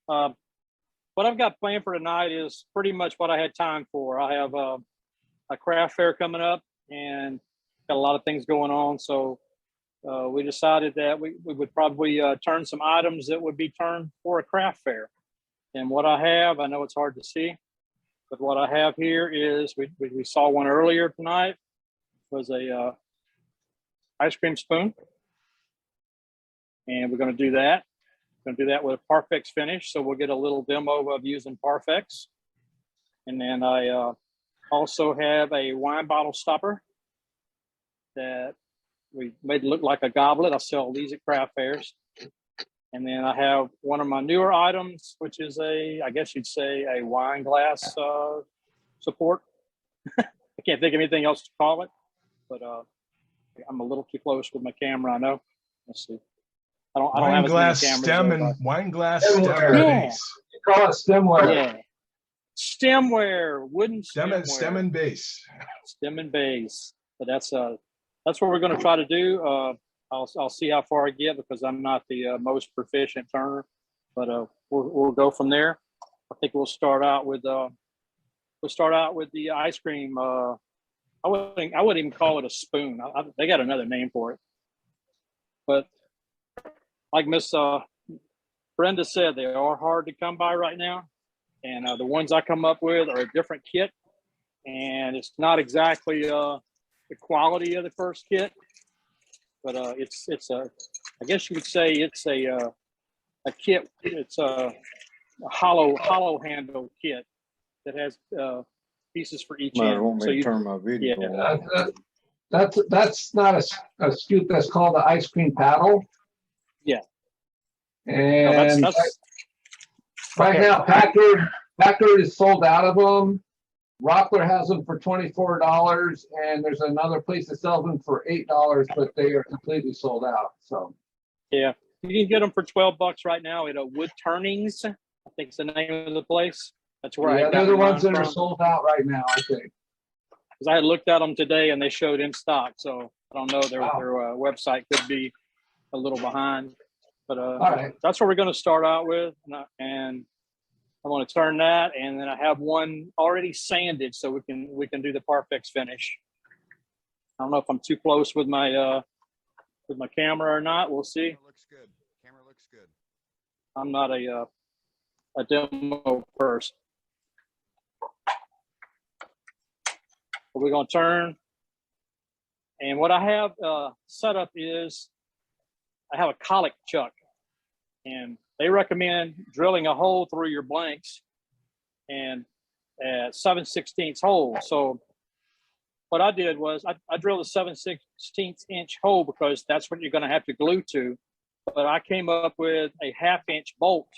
what I've got planned for tonight is pretty much what I had time for. I have a craft fair coming up and got a lot of things going on. So we decided that we would probably turn some items that would be turned for a craft fair. And what I have, I know it's hard to see, but what I have here is, we saw one earlier tonight, was a ice cream spoon. And we're going to do that. We're going to do that with a Parfex finish. So we'll get a little demo of using Parfex. And then I also have a wine bottle stopper that we made look like a goblet. I sell these at craft fairs. And then I have one of my newer items, which is I guess you'd say a wine glass support. I can't think of anything else to call it, but I'm a little too close with my camera, I know. Let's see. I don't have as many cameras. Wine glass stem base. You call it stemware. Yeah. Stemware, wooden stemware. Stem and base. Stem and base. But that's what we're going to try to do. I'll see how far I get because I'm not the most proficient turner, but we'll go from there. I think we'll start out with the ice cream. I wouldn't even call it a spoon. They got another name for it, but like Miss Brenda said, they are hard to come by right now, and the ones I come up with are a different kit, and it's not exactly the quality of the first kit. But it's a, I guess you would say it's a kit. It's a hollow handle kit that has pieces for each end. So you turn my video. Yeah, that's not a scoop. That's called the ice cream paddle. Yeah. And no, right now, Packard is sold out of them. Rockler has them for $24, and there's another place that sells them for $8, but they are completely sold out. So, yeah, you can get them for $12 right now at Wood Turnings. I think it's the name of the place. That's where yeah, they're the ones that are sold out right now, I think. Because I had looked at them today and they showed in stock, so I don't know, their website could be a little behind, but all right, that's what we're going to start out with, and I want to turn that, and then I have one already sanded, so we can do the Parfex finish. I don't know if I'm too close with my camera or not. We'll see. Camera looks good. Camera looks good. I'm not a demo person. But we're going to turn, and what I have set up is I have a colic chuck, and they recommend drilling a hole through your blanks and at 7/16 hole. So what I did was I drilled a 7/16 inch hole because that's what you're going to have to glue to. But I came up with a 1/2 inch bolt,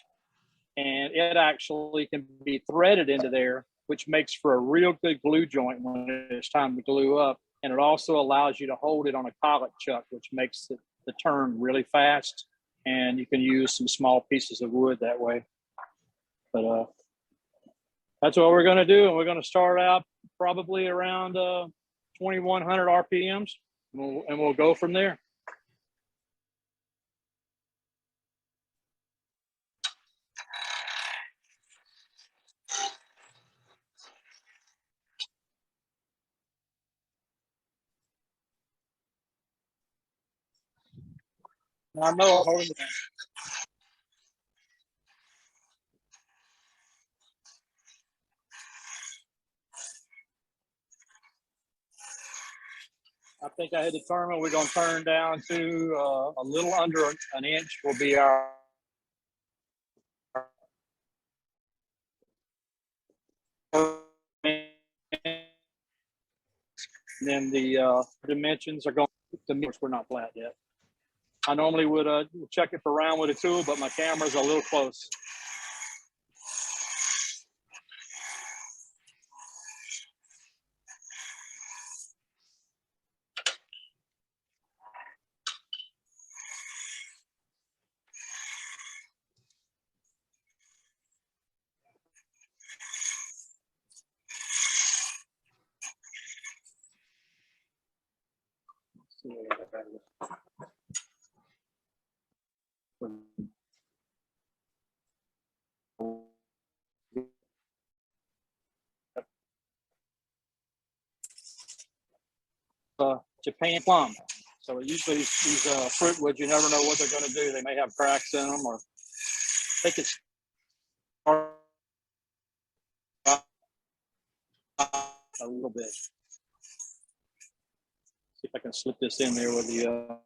and it actually can be threaded into there, which makes for a real good glue joint when it's time to glue up. And it also allows you to hold it on a colic chuck, which makes the turn really fast. And you can use some small pieces of wood that way. But that's what we're going to do. And we're going to start out probably around 2,100 RPMs, and we'll go from there. I know I'm holding it. I think I had determined we're going to turn down to a little under an inch will be our then the dimensions are going to meet. We're not flat yet. I normally would check it for round with a tool, but my camera's a little close. Japan plum. So usually these fruit woods, you never know what they're going to do. They may have cracks in them, or they could start a little bit. See if I can slip this in there with the.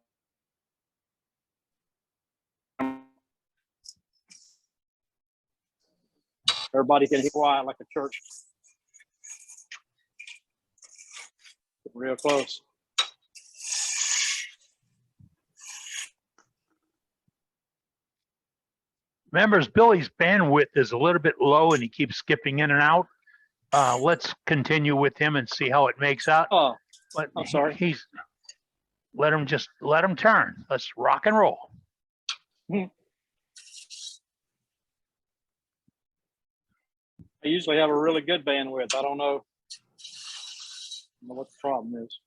Everybody can hear quiet like a church. Getting real close. Members, Billy's bandwidth is a little bit low and he keeps skipping in and out. Let's continue with him and see how it makes out. Oh, But I'm sorry. Let him turn. Let's rock and roll. I usually have a really good bandwidth. I don't know what the problem is.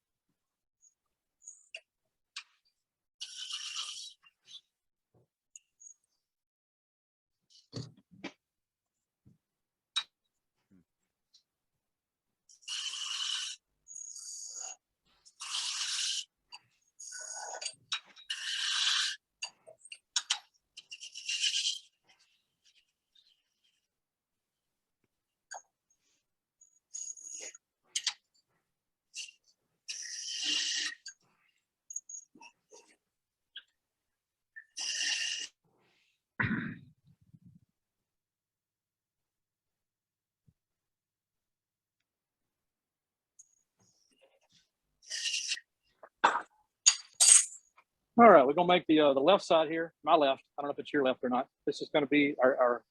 All right, we're gonna make the left side here, my left. I don't know if it's your left or not. This is gonna be our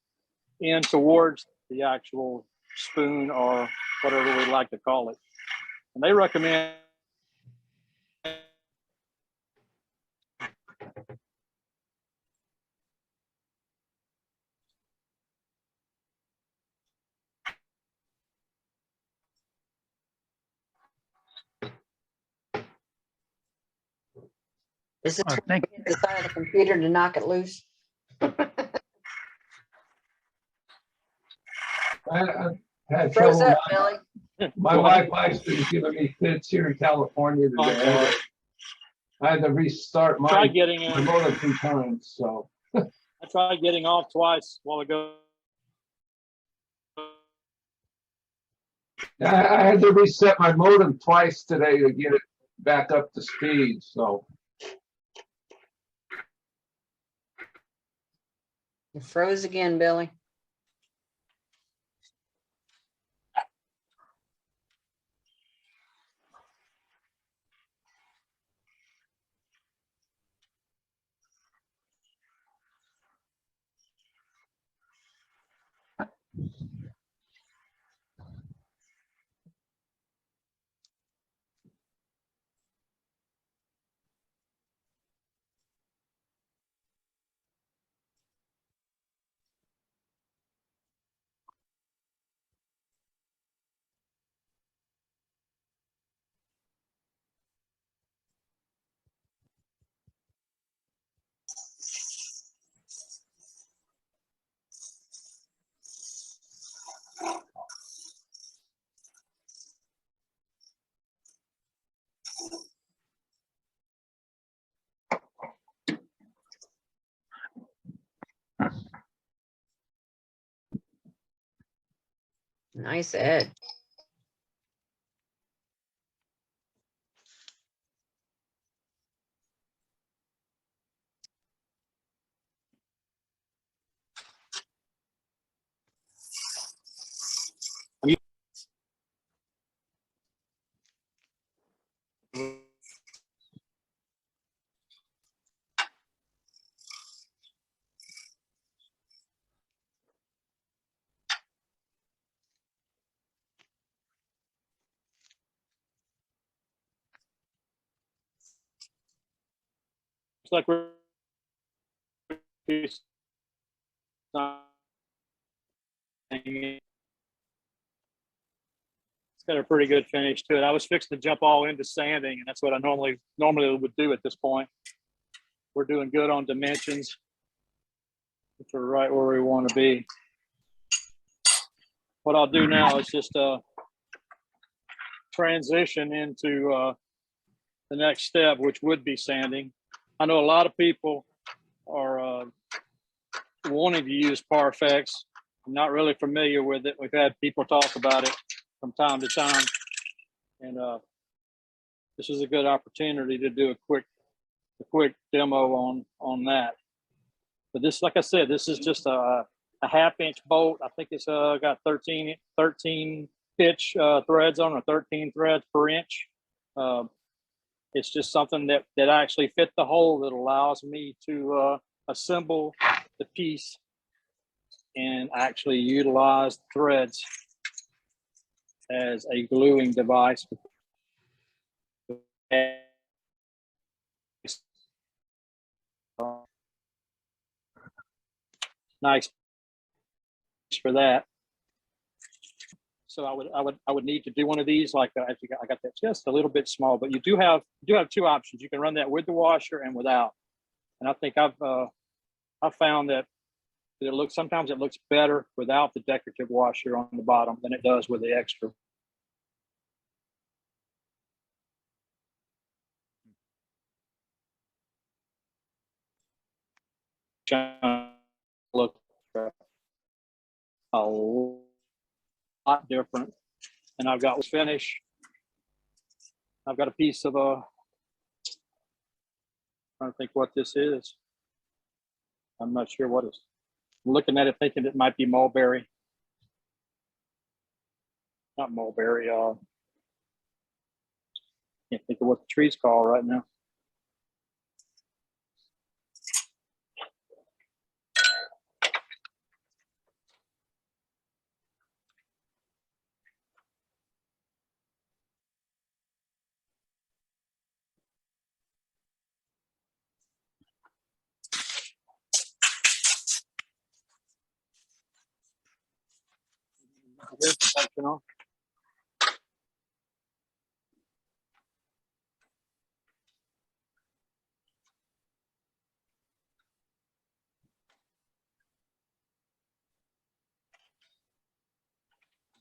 end towards the actual spoon or whatever we like to call it. And they recommend Is it Thank the side of the computer to knock it loose? I had Froze trouble. up, Billy. My Wi-Fi's been giving me fits here in California today. I had to restart try my getting in. motor 3 times, so. I tried getting off twice while ago. I had to reset my modem twice today to get it back up to speed, so. You froze again, Billy. Nice edge. It's like we're it's got a pretty good finish to it. I was fixing to jump all into sanding, and that's what I normally would do at this point. We're doing good on dimensions. We're right where we want to be. What I'll do now is just transition into the next step, which would be sanding. I know a lot of people are wanting to use Parfex. I'm not really familiar with it. We've had people talk about it from time to time, and this is a good opportunity to do a quick demo on that. But this, like I said, this is just a half-inch bolt. I think it's got 13 pitch threads on, or 13 threads per inch. It's just something that actually fit the hole that allows me to assemble the piece and actually utilize threads as a gluing device. Nice for that. So I would need to do one of these. Like actually I got that just a little bit small, but you do have two options. You can run that with the washer and without. And I think I've found that sometimes it looks better without the decorative washer on the bottom than it does with the extra. Look a lot different. And I've got finish. I've got a piece of I don't think what this is. I'm not sure what is. I'm looking at it thinking it might be mulberry. Not mulberry. Can't think of what the tree's called right now. Here's the section on.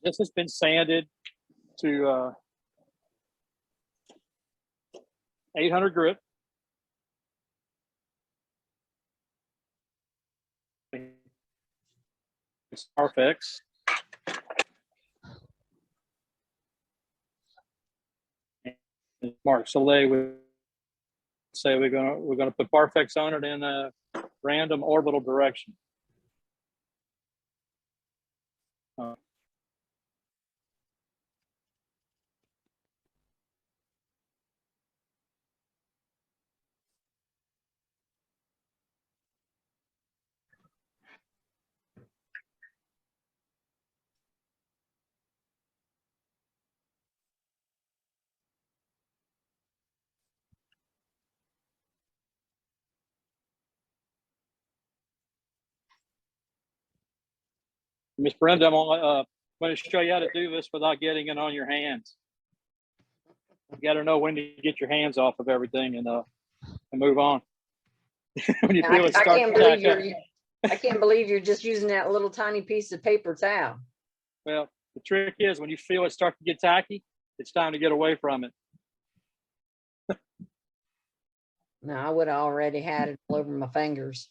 This has been sanded to 800 grit. It's Parfex. Mark Soleil would say we're gonna put Parfex on it in a random orbital direction. Miss Brenda, I'm going to show you how to do this without getting it on your hands. You got to know when to get your hands off of everything and move on. When you feel it start to tack up. I can't believe you're just using that little tiny piece of paper towel. Well, the trick is when you feel it start to get tacky, it's time to get away from it. No, I would have already had it all over my fingers.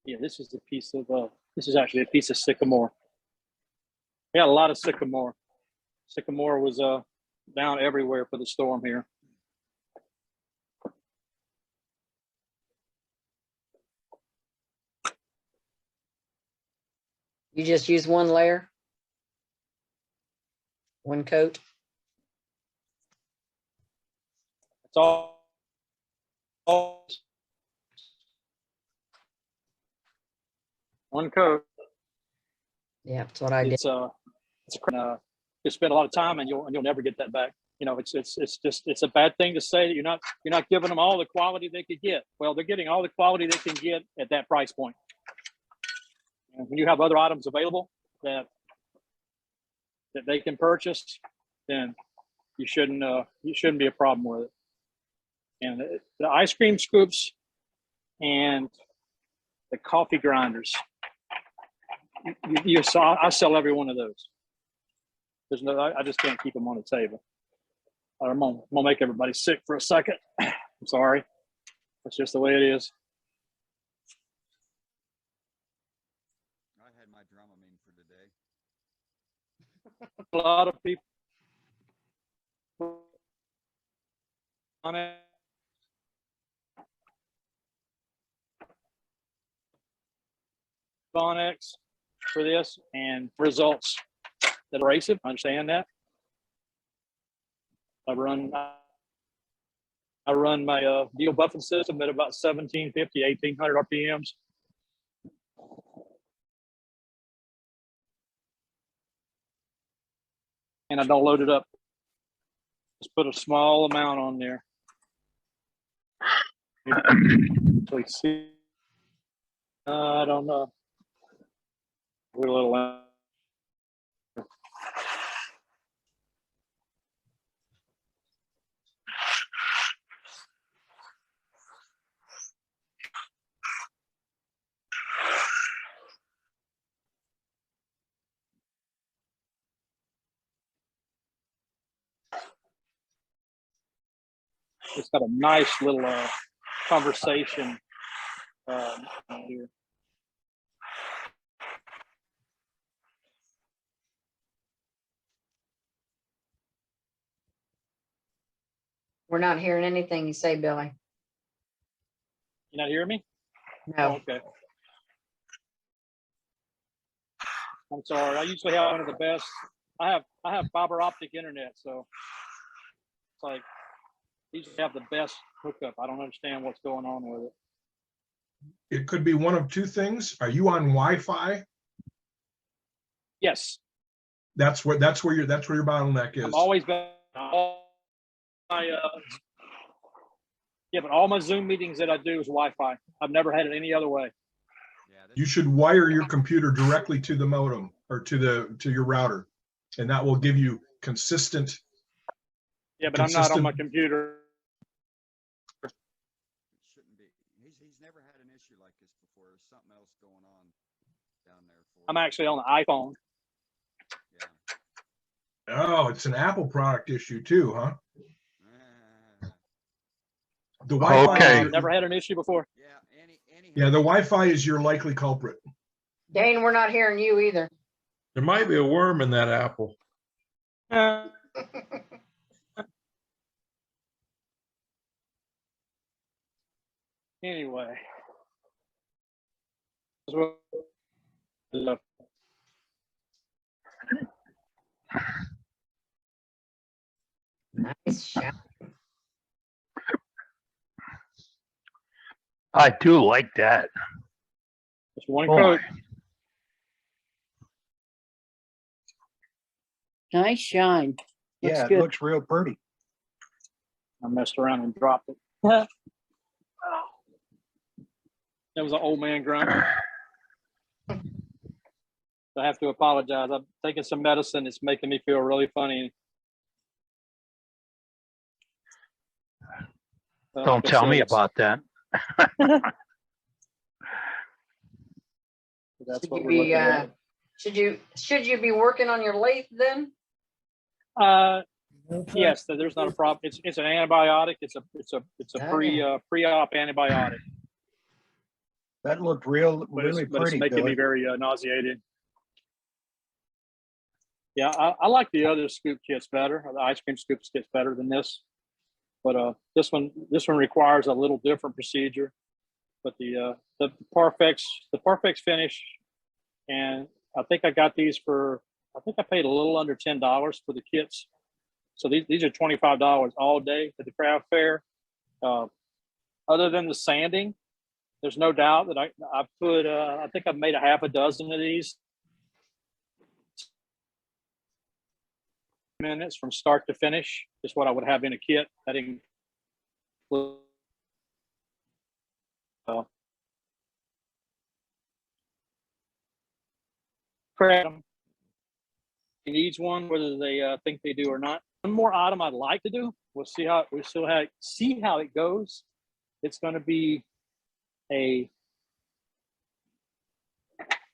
Yeah, this is a piece of this is actually a piece of sycamore. We had a lot of sycamore. Sycamore was down everywhere for the storm here. You just use one layer, one coat. It's all one coat. Yeah, that's what I did. You spend a lot of time and you'll never get that back. You know, it's a bad thing to say that you're not giving them all the quality they could get. Well, they're getting all the quality they can get at that price point. And when you have other items available that they can purchase, then you shouldn't be a problem with it. And the ice cream scoops and the coffee grinders. you saw, I sell every one of those. There's no, I just can't keep them on the table. I'm gonna make everybody sick for a second. I'm sorry. That's just the way it is. I had my Dramamine for today. A lot of people on it. Bonex for this and results that are abrasive. I understand that. I run my deal buffing system at about 1750, 1800 RPMs. And I don't load it up. Just put a small amount on there. Let's see. I don't know. We're a little. It's got a nice little conversation here. We're not hearing anything you say, Billy. You not hearing me? No. Okay. I'm sorry. I usually have one of the best. I have fiber optic internet, so it's like I usually have the best hookup. I don't understand what's going on with it. It could be one of two things. Are you on Wi-Fi? Yes, That's where your bottleneck is. I'm always been. Yeah, but all my Zoom meetings that I do is Wi-Fi. I've never had it any other way. Yeah, You should wire your computer directly to the modem or to your router, and that will give you consistent. Yeah, but I'm not on my Consistent. computer. it shouldn't be. He's never had an issue like this before. There's something else going on down there for I'm him. actually on the iPhone. Yeah. Oh, it's an Apple product issue too, huh? The Okay. Wi-Fi. I've never had an issue before. Yeah, the Wi-Fi is your likely culprit. Dane, we're not hearing you either. There might be a worm in that apple. Anyway. Nice shot. I do like that. Just one Boy. coat. Nice shine. Looks Yeah, it good. looks real pretty. I messed around and dropped it. That was an old man grunt. I have to apologize. I'm taking some medicine. It's making me feel really funny. Don't tell me about that. That's Should what you we're be looking at. should you be working on your lathe then? Yes, there's not a problem. It's an antibiotic. It's a pre-op antibiotic. That looked But really it's pretty, making me Billy. very nauseated. Yeah, I like the other scoop kits better. The ice cream scoops kits better than this. But this one requires a little different procedure. But the Parfex finish, and I think I got these for, I think I paid a little under $10 for the kits. So these are $25 all day at the craft fair. Other than the sanding, there's no doubt that I put I think I've made a half a dozen of these. Minutes from start to finish is what I would have in a kit. I didn't credit them. He needs one, whether they think they do or not. One more item I'd like to do. We'll see how it goes. It's going to be a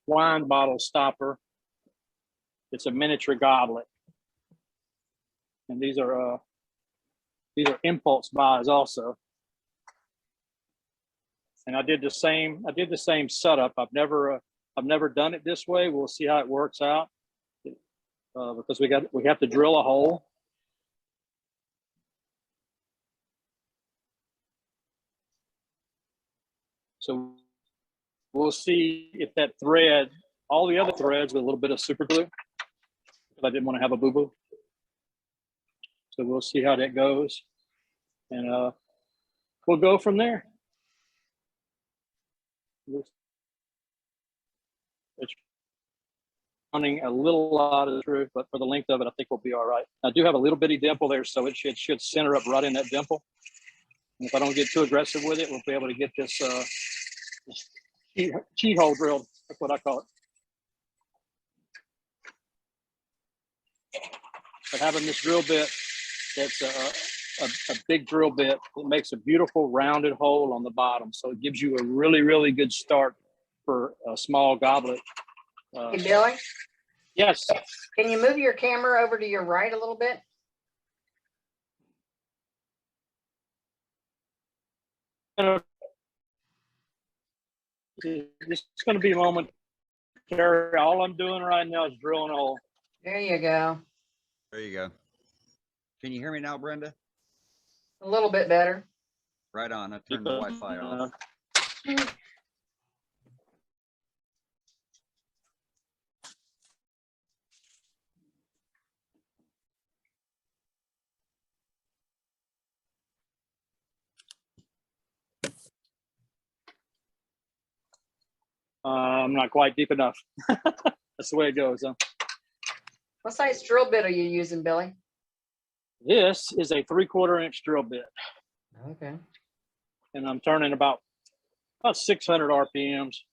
wine bottle stopper. It's a miniature goblet. And these are impulse buys also. And I did the same setup. I've never done it this way. We'll see how it works out. Because we have to drill a hole. So we'll see if that thread, all the other threads with a little bit of super glue, because I didn't want to have a boo-boo. So we'll see how that goes. And we'll go from there. It's running a little out of the truth, but for the length of it, I think we'll be all right. I do have a little bitty dimple there, so it should center up right in that dimple. And if I don't get too aggressive with it, we'll be able to get this key hole drilled. That's what I call it. But having this drill bit, that's a big drill bit, it makes a beautiful rounded hole on the bottom. So it gives you a really, really good start for a small goblet. Hey, Billy, Yes. can you move your camera over to your right a little bit? It's going to be a moment. Carrie, all I'm doing right now is drilling a hole. There you go. There you go. Can you hear me now, Brenda? A little bit better. Right on. I turned the Wi-Fi off. I'm not quite deep enough. That's the way it goes. Huh? What size drill bit are you using, Billy? This is a 3/4 inch drill bit, Okay. and I'm turning about 600 RPMs.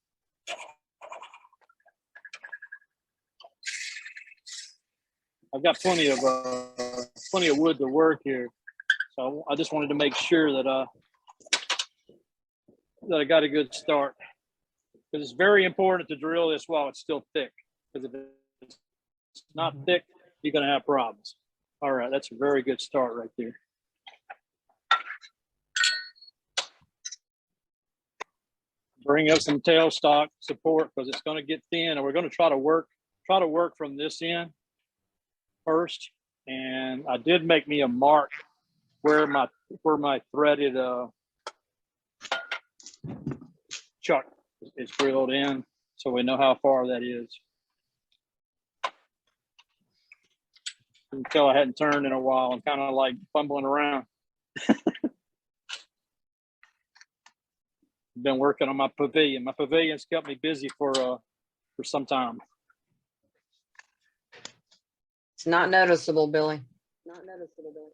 I've got plenty of wood to work here, so I just wanted to make sure that I got a good start, because it's very important to drill this while it's still thick, because if it's not thick, you're going to have problems. All right, that's a very good start right there. Bring up some tailstock support, because it's going to get thin, and we're going to try to work from this end first. And I did make me a mark where my threaded chuck is drilled in, so we know how far that is. You can tell I hadn't turned in a while. I'm kind of like fumbling around. Been working on my pavilion. My pavilion's kept me busy for some time. It's not noticeable, Billy. Not noticeable, Billy.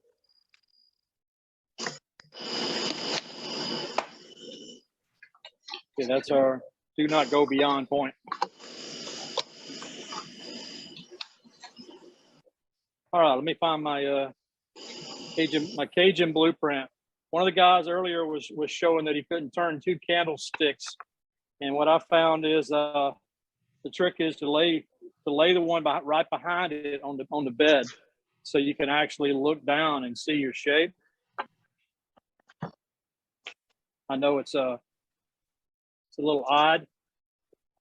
Okay, that's our do not go beyond point. All right, let me find my Cajun blueprint. One of the guys earlier was showing that he couldn't turn 2 candlesticks, and what I found is the trick is to lay the one right behind it on the bed, so you can actually look down and see your shape. I know it's a little odd,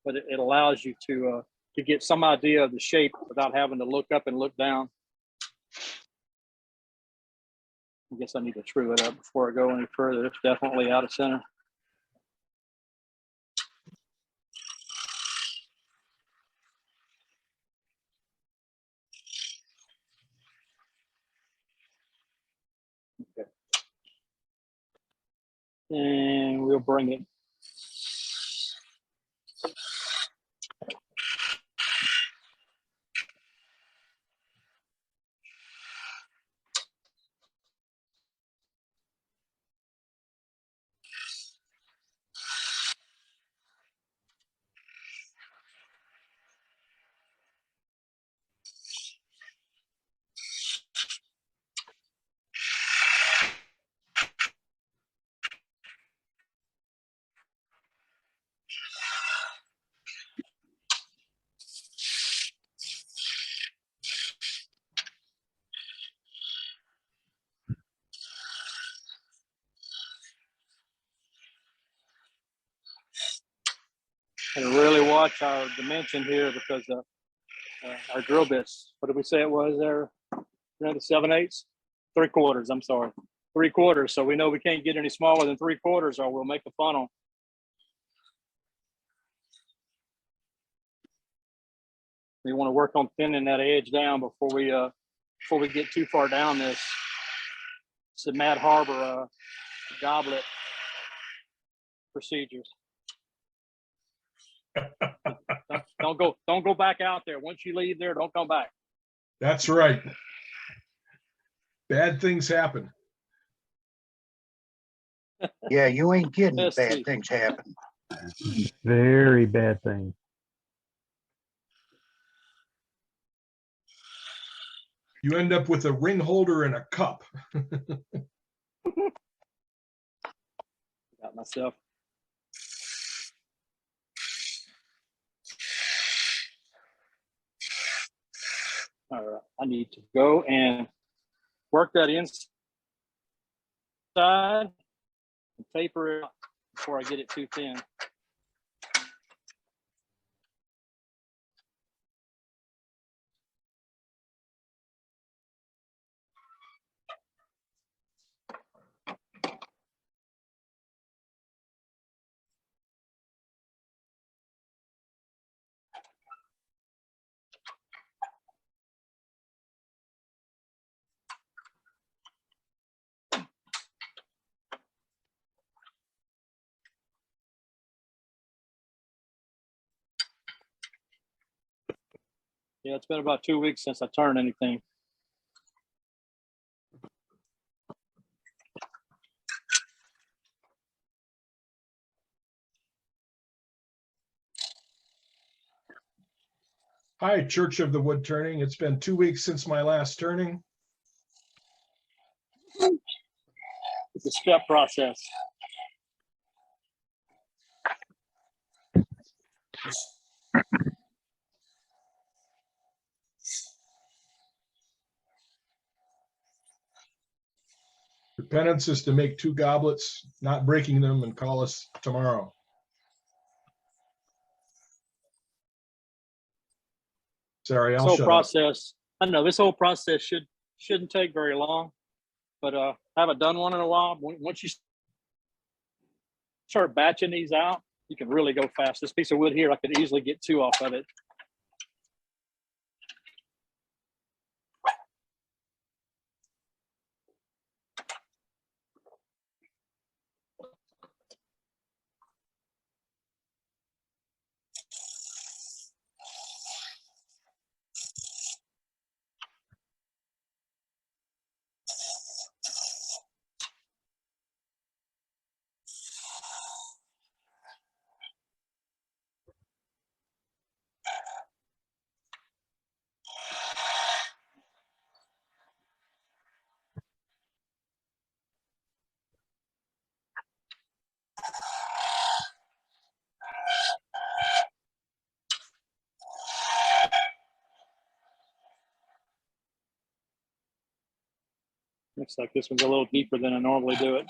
but it allows you to get some idea of the shape without having to look up and look down. I guess I need to true it up before I go any further. It's definitely out of center. Okay. And we'll bring it. And really watch our dimension here because our drill bits, what did we say it was there? The 7/8, 3/4, I'm sorry, 3/4. So we know we can't get any smaller than 3/4 or we'll make a funnel. We want to work on thinning that edge down before we get too far down this. It's the Mad Harbor goblet procedures. Don't go back out there. Once you leave there, don't come back. That's right. Bad things happen. Yeah, you ain't kidding. Let's Bad see. things happen. Very bad thing. You end up with a ring holder and a cup. Got myself. All right, I need to go and work that inside and taper it before I get it too thin. Yeah, it's been about 2 weeks since I turned anything. Hi, Church of the Wood Turning. It's been 2 weeks since my last turning. It's a step process. The penance is to make 2 goblets, not breaking them, and call us tomorrow. Sorry, This I'll whole shut up. process, I don't know, this whole process shouldn't take very long, but I haven't done one in a while. Once you start batching these out, you can really go fast. This piece of wood here, I could easily get 2 off of it. Looks like this one's a little deeper than I normally do it.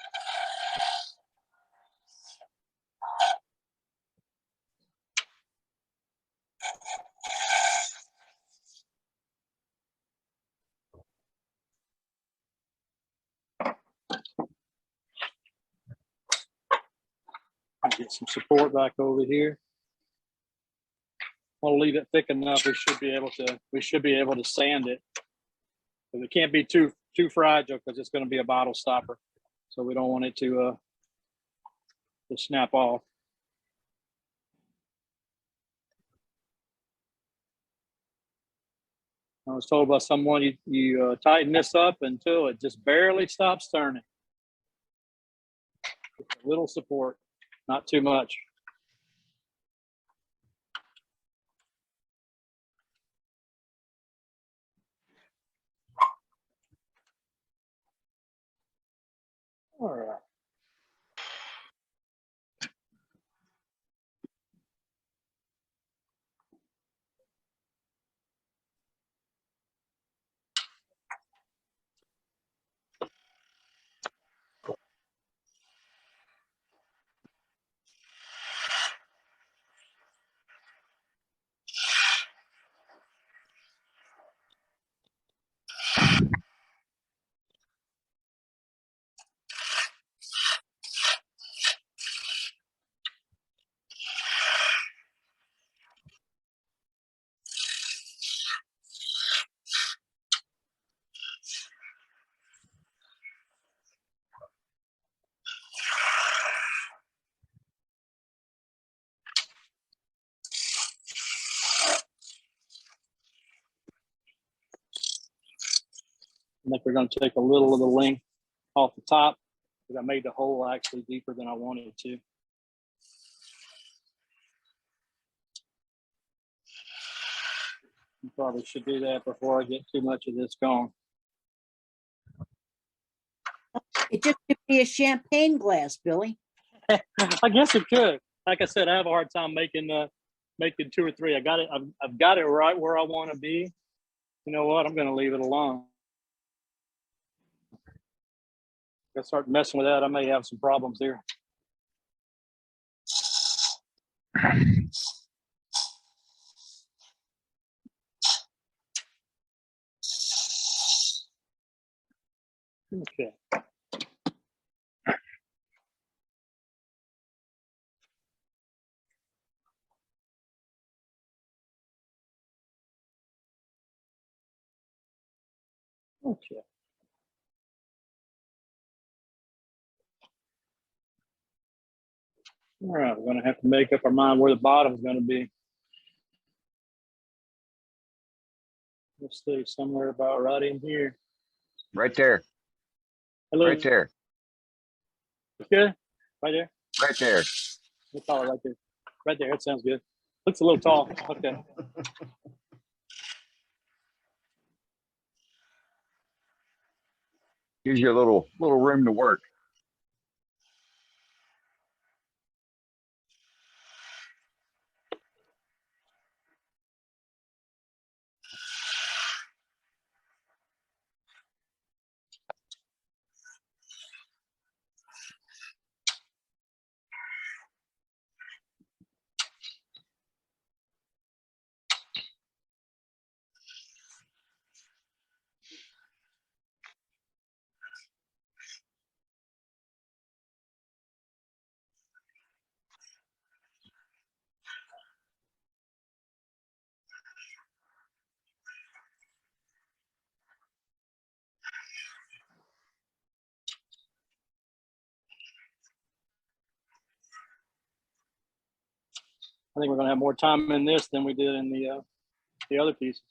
Get some support back over here. I'll leave it thick enough. We should be able to sand it. But it can't be too fragile because it's going to be a bottle stopper. So we don't want it to snap off. I was told by someone you tighten this up until it just barely stops turning. Just a little support, not too much. All right. think we're going to take a little of the length off the top, because I made the hole actually deeper than I wanted it to. Probably should do that before I get too much of this gone. It just could be a champagne glass, Billy. I guess it could. Like I said, I have a hard time making 2 or 3. I got it. I've got it right where I want to be. You know what? I'm going to leave it alone. If I start messing with that, I may have some problems there. Okay. Okay. All right, we're going to have to make up our mind where the bottom is going to be. Let's see, somewhere about right in here. Right there, Hello. right there, Good. Right there. right there. We'll call it right there. Right there. That sounds good. Looks a little tall. Okay. Gives you a little room to work. I think we're going to have more time in this than we did in the other pieces.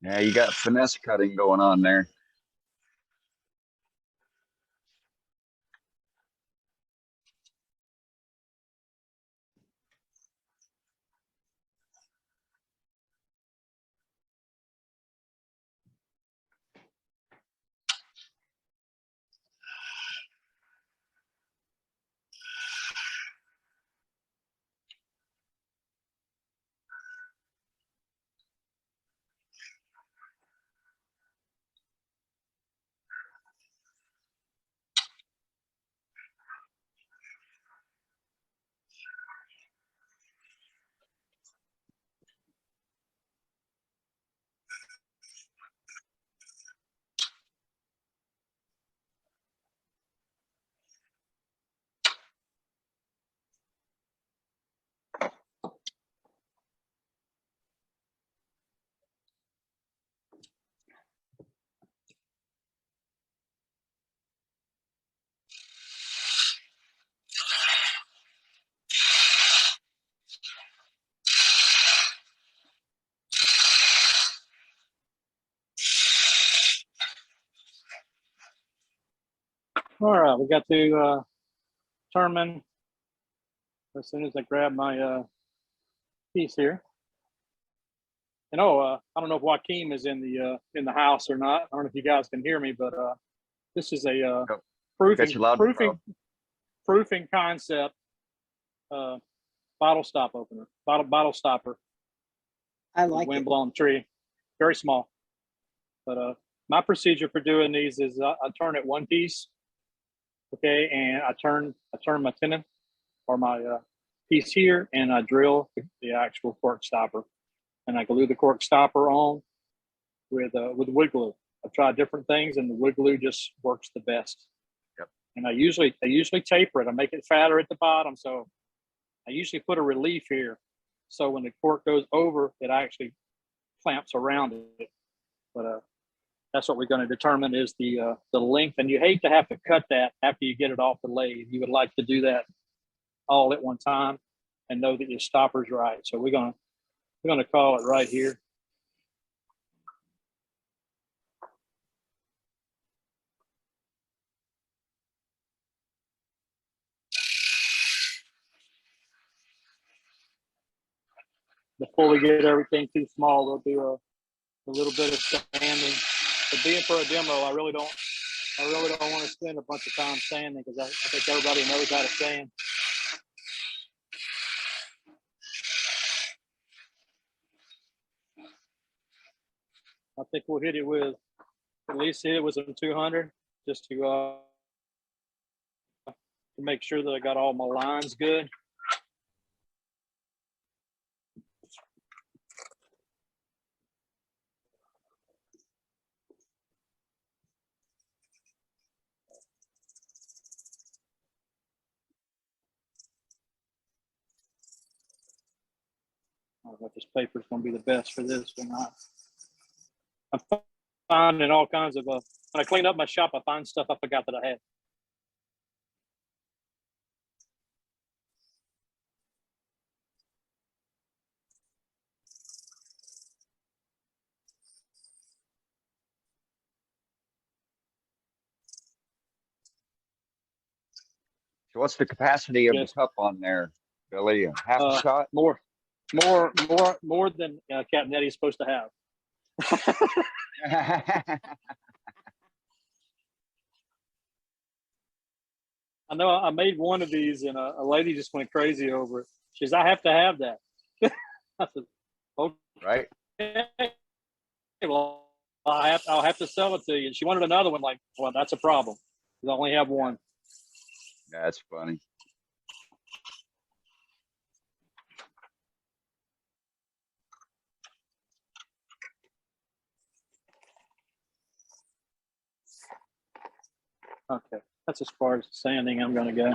Yeah, you got finesse cutting going on there. All right, we got to determine as soon as I grab my piece here. And I don't know if Joaquin is in the house or not. I don't know if you guys can hear me, but this is a Got you loud, proofing concept bottle stop opener, bottle stopper. I like it. Windblown tree, very small. But my procedure for doing these is I turn it one piece, okay, and I turn my tenon or my piece here, and I drill the actual cork stopper, and I glue the cork stopper on with wood glue. I've tried different things, and the wood glue just works the best. Yep. And I usually taper it. I make it fatter at the bottom, so I usually put a relief here, so when the cork goes over, it actually clamps around it. But that's what we're going to determine is the length. And you hate to have to cut that after you get it off the lathe. You would like to do that all at one time and know that your stopper's right. So we're going to call it right here. before we get everything too small, we'll do a little bit of sanding. But being for a demo, I really don't want to spend a bunch of time sanding because I think everybody knows how to sand. I think we'll hit it with, at least hit it with some 200 just to make sure that I got all my lines good. I don't know if this paper is going to be the best for this or not. I'm finding all kinds of, when I clean up my shop, I find stuff I forgot that I had. So what's the capacity of Yes. the cup on there, Billy? A half a shot? More than Captain Eddie's supposed to have. I know I made one of these and a lady just went crazy over it. She says, I have to have that. I said, okay. Right? Well, I'll have to sell it to you. And she wanted another one. Like, well, that's a problem. I only have one. That's funny. Okay, that's as far as sanding I'm going to go.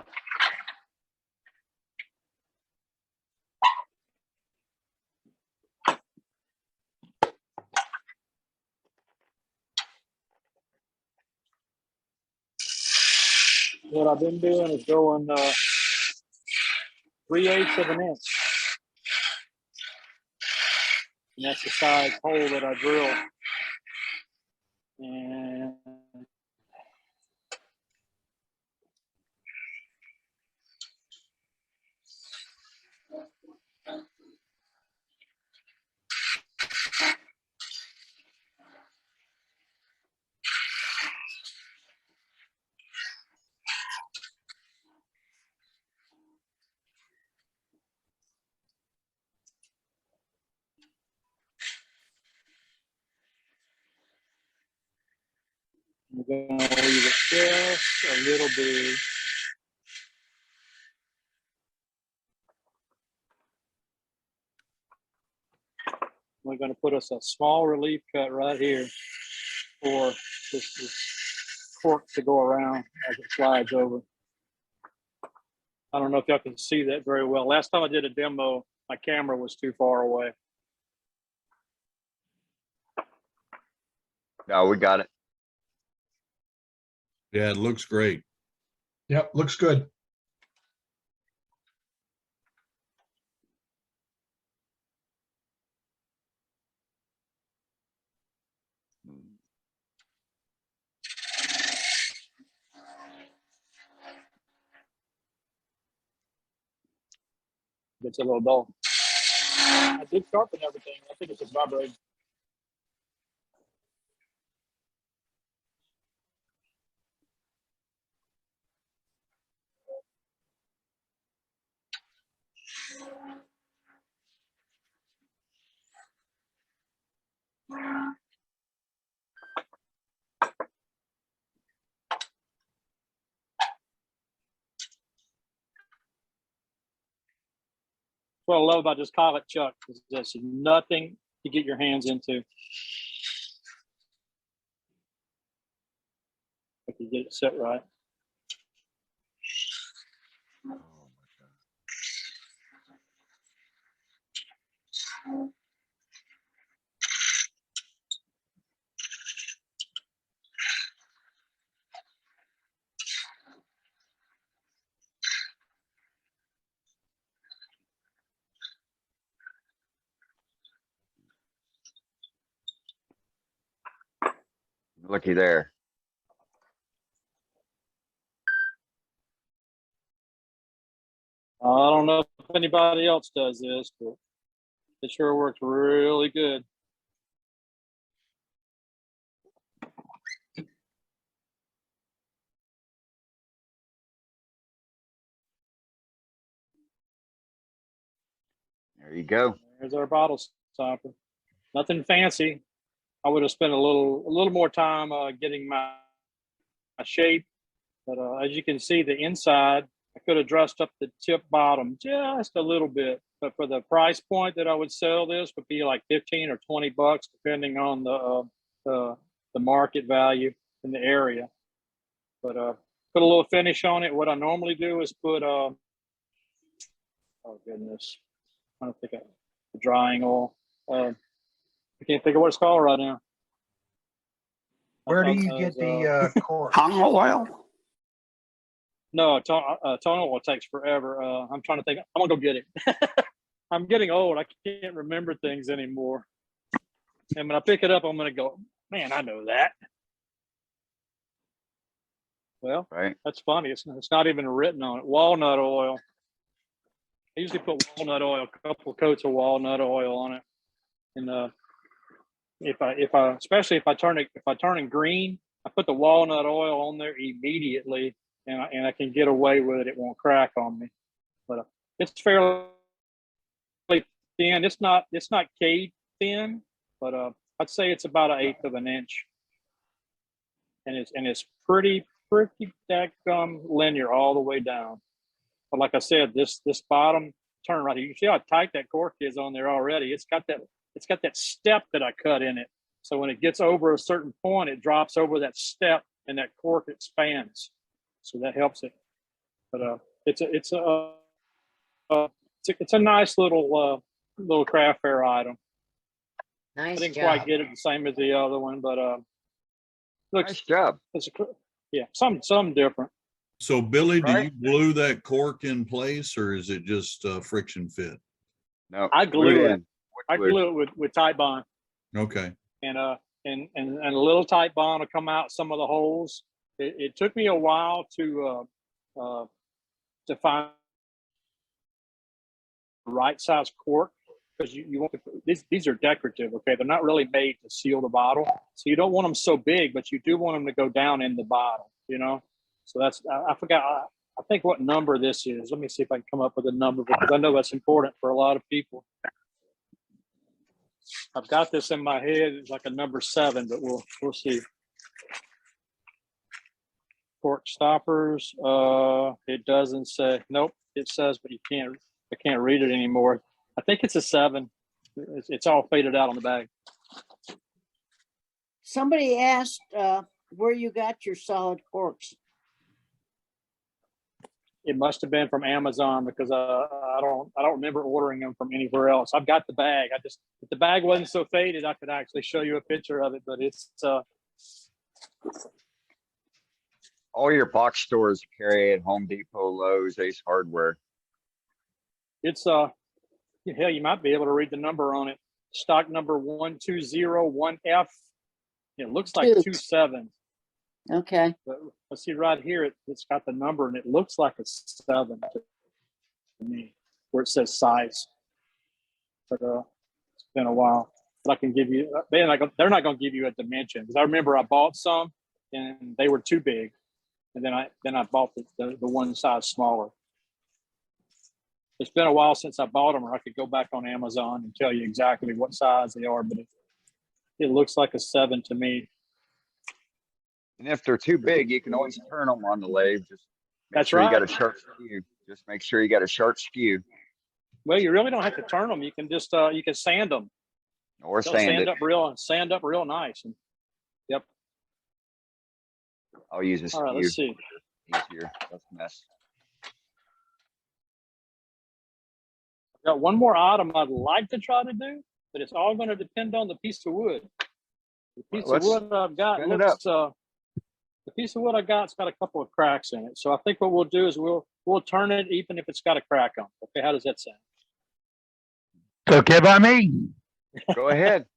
What I've been doing is going 3/8 of an inch. And that's the size hole that I drilled. And I'm going to leave it just a little bit. We're going to put us a small relief cut right here for this cork to go around as it slides over. I don't know if y'all can see that very well. Last time I did a demo, my camera was too far away. No, we got it. Yeah, it looks great. Yep, looks good. It's a little dull. I did sharpen everything. I think it's just vibrating. What I love about this collet chuck is there's nothing to get your hands into. If you get it set right. Oh, Looky there. I don't know if anybody else does this, but It sure works really good. There you go. There's our bottle stopper. Nothing fancy. I would have spent a little more time getting my shape, but as you can see, the inside, I could have dressed up the tip bottom just a little bit. But for the price point that I would sell this would be like 15 or 20 bucks, depending on the market value in the area. But put a little finish on it. What I normally do is put oh goodness, I don't think the drying oil. I can't think of what it's called right now. Where do you get the cork? Tongue oil? No, tongue oil takes forever. I'm trying to think. I'm gonna go get it. I'm getting old. I can't remember things anymore. And when I pick it up, I'm gonna go, man, I know that. Well, Right. that's funny. It's not even written on it. Walnut oil. I usually put walnut oil, a couple of coats of walnut oil on it. And especially if I turn it green, I put the walnut oil on there immediately, and I can get away with it. It won't crack on me. But it's fairly thin. It's not cade thin, but I'd say it's about 1/8 of an inch, and it's pretty linear all the way down. But like I said, this bottom turn right here, you see how tight that cork is on there already. It's got that step that I cut in it. So when it gets over a certain point, it drops over that step and that cork expands. So that helps it. But it's a nice little craft fair item. I Nice didn't job. quite get it the same as the other one, but looks Nice job. something different. So Billy, do you Right. glue that cork in place or is it just friction fit? No, I glue it. in. I glue it with tight bond, Okay. and a little tight bond will come out some of the holes. It took me a while to find the right size cork, because you want to, these are decorative. Okay, they're not really made to seal the bottle, so you don't want them so big, but you do want them to go down in the bottle. So that's I forgot. I think what number this is. Let me see if I can come up with a number, because I know that's important for a lot of people. I've got this in my head. It's like a number 7, but we'll see. Cork stoppers. It doesn't say. Nope, it says, but I can't read it anymore. I think it's a 7. It's all faded out on the bag. Somebody asked where you got your solid corks. It must have been from Amazon, because I don't remember ordering them from anywhere else. I've got the bag. If the bag wasn't so faded, I could actually show you a picture of it. But it's All your box stores carry it: Home Depot, Lowe's, Ace Hardware. hell, you might be able to read the number on it. Stock number 1201F. It looks like 27. Okay. But let's see right here. It's got the number, and it looks like a 7 to me, where it says size. But it's been a while. But I can give you. They're not going to give you a dimension, because I remember I bought some and they were too big, and then I bought the one size smaller. It's been a while since I bought them, or I could go back on Amazon and tell you exactly what size they are. But it looks like a 7 to me. And if they're too big, you can always turn them on the lathe. Just make That's sure you got a right. sharp skew. Just make sure you got a sharp skew, Well, you really don't have to turn them. You can just you can sand them. or They'll sand it. sand up real nice. And, yep. I'll use a skew. All right, let's see. Easier. That's a mess. I've got one more item I'd like to try to do, but it's all going to depend on the piece of wood. The piece Well, of wood I've got spin it looks. The piece of wood I got's got a couple of cracks in it. So I think what we'll do is we'll turn it even if it's got a crack on it. Okay, how does that sound? It's okay by me. Go ahead.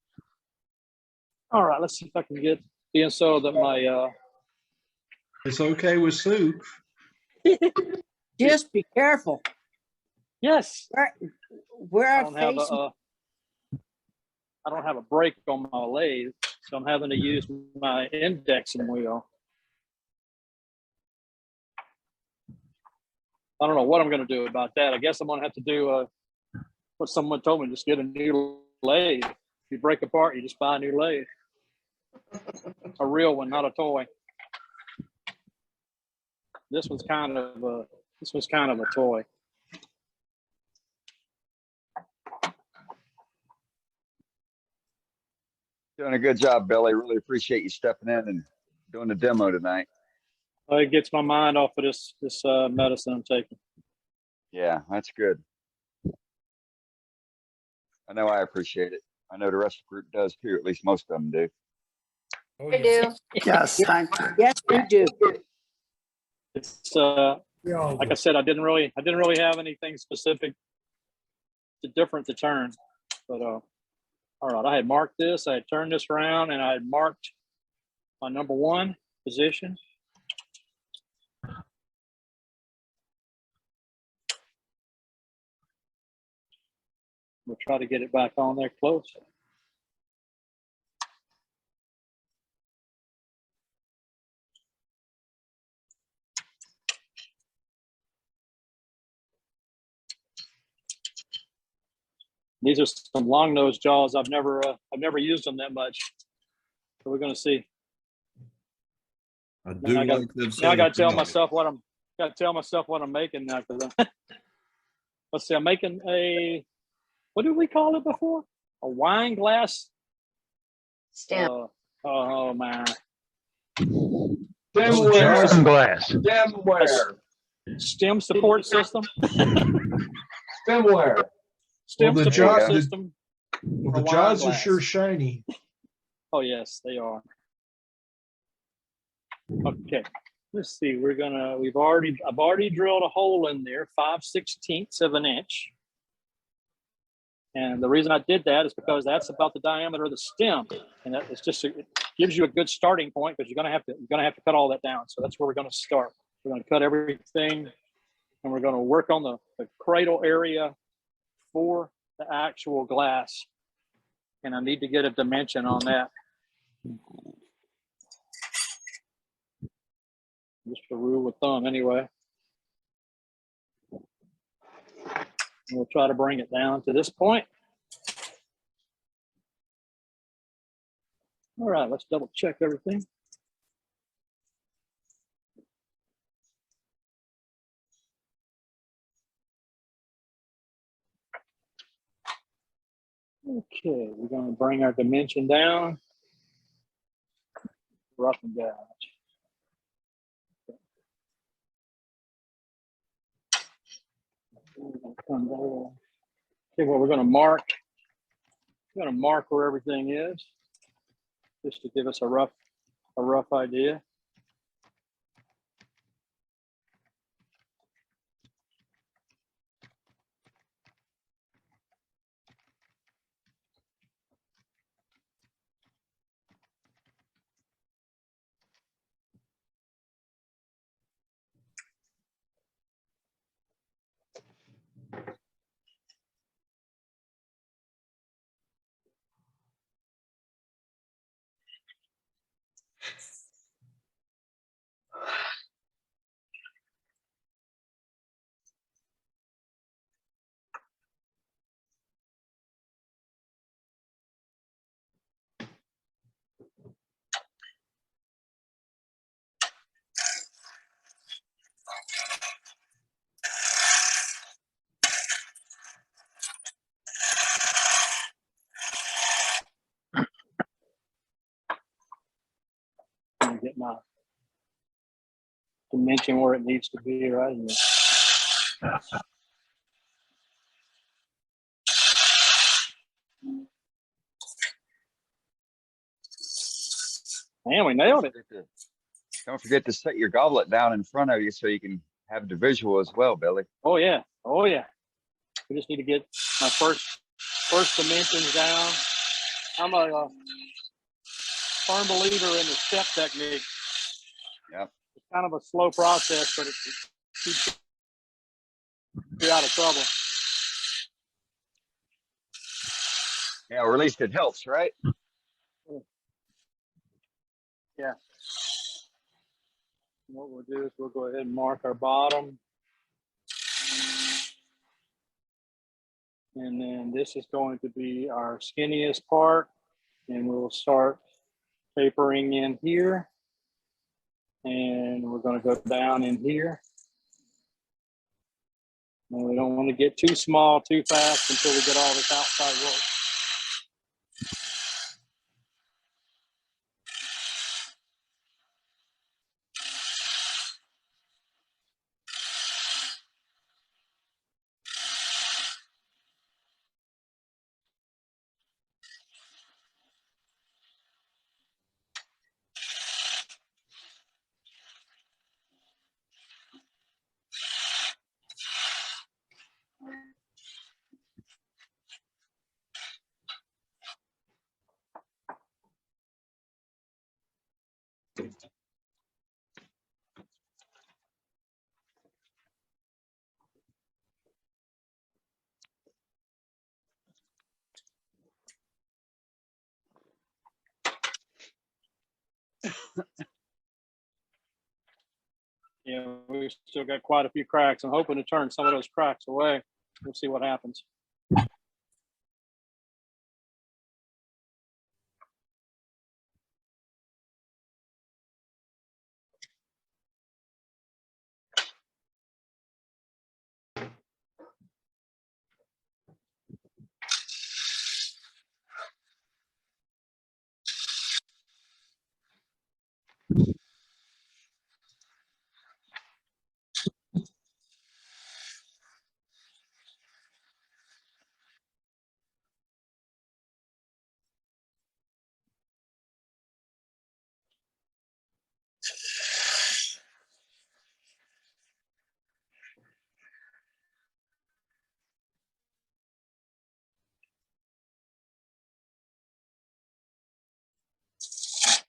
All right, let's see if I can get in so that my It's okay with soup. Just be careful. yes. Wear I a don't have face. I don't have a brake on my lathe, so I'm having to use my indexing wheel. I don't know what I'm going to do about that. I guess I'm going to have to do what someone told me, just get a new lathe. If you break apart, you just buy a new lathe. A real one, not a toy. This was kind of a toy. Doing a good job, Billy. Really appreciate you stepping in and doing the demo tonight. It gets my mind off of this medicine I'm taking. Yeah, that's good. I know I appreciate it. I know the rest of the group does too. At least most of them do. I do. Yes, thank you. Yes, we do. It's like I said, I didn't really have anything specific different to turn, but all right, I had marked this, I had turned this around, and I had marked my number 1 position. We'll try to get it back on there close. These are some long nose jaws. I've never used them that much, so we're going to see. I do Now I like that. Now I setup. got to tell myself what I'm making now. Because let's see, I'm making what did we call it before? A wine glass Stem. Oh man, Jackson glass. Stemware. stem support system. Stemware. Stem Well, the support jaw- system. Well, for the wine jaws are glass. sure shiny. Oh yes, they are. Okay, let's see. I've already drilled a hole in there, 5/16 of an inch. And the reason I did that is because that's about the diameter of the stem, and that it's just it gives you a good starting point because you're gonna have to cut all that down. So that's where we're gonna start. We're gonna cut everything, and we're gonna work on the cradle area for the actual glass. And I need to get a dimension on that. Just a rule of thumb, anyway. We'll try to bring it down to this point. All right, let's double check everything. Okay, we're going to bring our dimension down. Rough and gouge. Okay, well, we're going to mark. We're going to mark where everything is, just to give us a rough idea. And get my dimension where it needs to be right here. Man, we nailed it. Don't forget to set your goblet down in front of you so you can have the visual as well, Billy. Oh yeah, oh yeah. We just need to get my first dimensions down. I'm a firm believer in the step technique. Yep. It's kind of a slow process, but it keeps you out of trouble. Yeah, or at least it helps, right? Yeah. What we'll do is we'll go ahead and mark our bottom. And then this is going to be our skinniest part. And we'll start tapering in here. And we're going to go down in here. And we don't want to get too small too fast until we get all this outside work. Yeah, we've still got quite a few cracks. I'm hoping to turn some of those cracks away. We'll see what happens.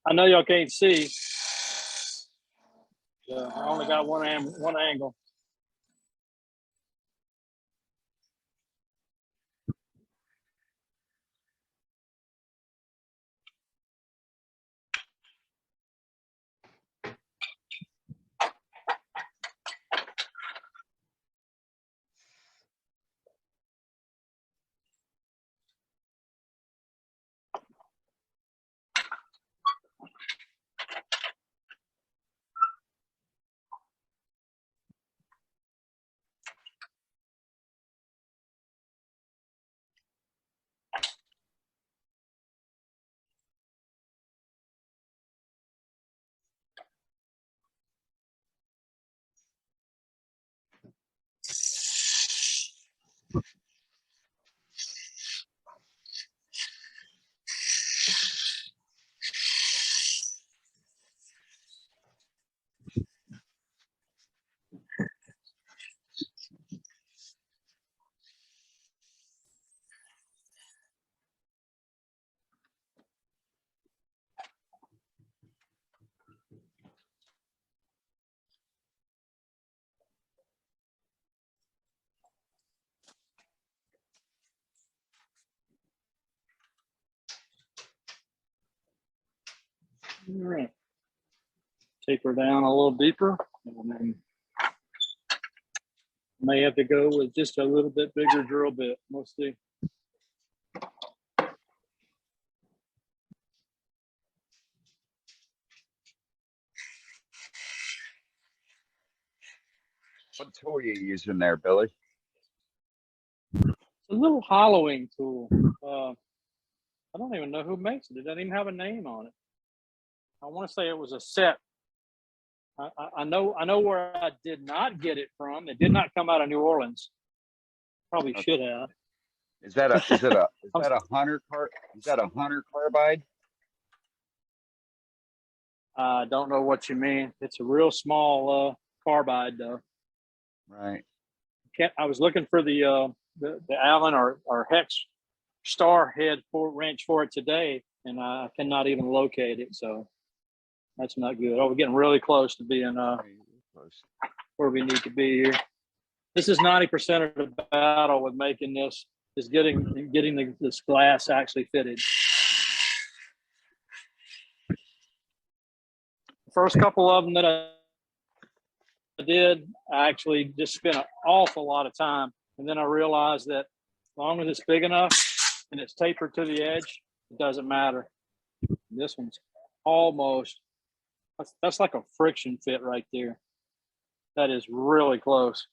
I know y'all can't see. I only got one angle. All right. Taper down a little deeper, and then may have to go with just a little bit bigger drill bit. We'll see. What tool are you using there, Billy? It's a little hollowing tool. I don't even know who makes it. It doesn't even have a name on it. I want to say it was a set. I know where I did not get it from. It did not come out of New Orleans. Probably should have. Is that a Hunter carbide? I don't know what you mean. It's a real small carbide though. Right. I was looking for the Allen or Hex star head wrench for it today, and I cannot even locate it. So that's not good. Oh, we're getting really close to being where we need to be here. This is 90% of the battle with making this is getting this glass actually fitted. The first couple of them that I did, I actually just spent an awful lot of time. And then I realized that as long as it's big enough and it's tapered to the edge, it doesn't matter. This one's almost, that's like a friction fit right there. That is really close.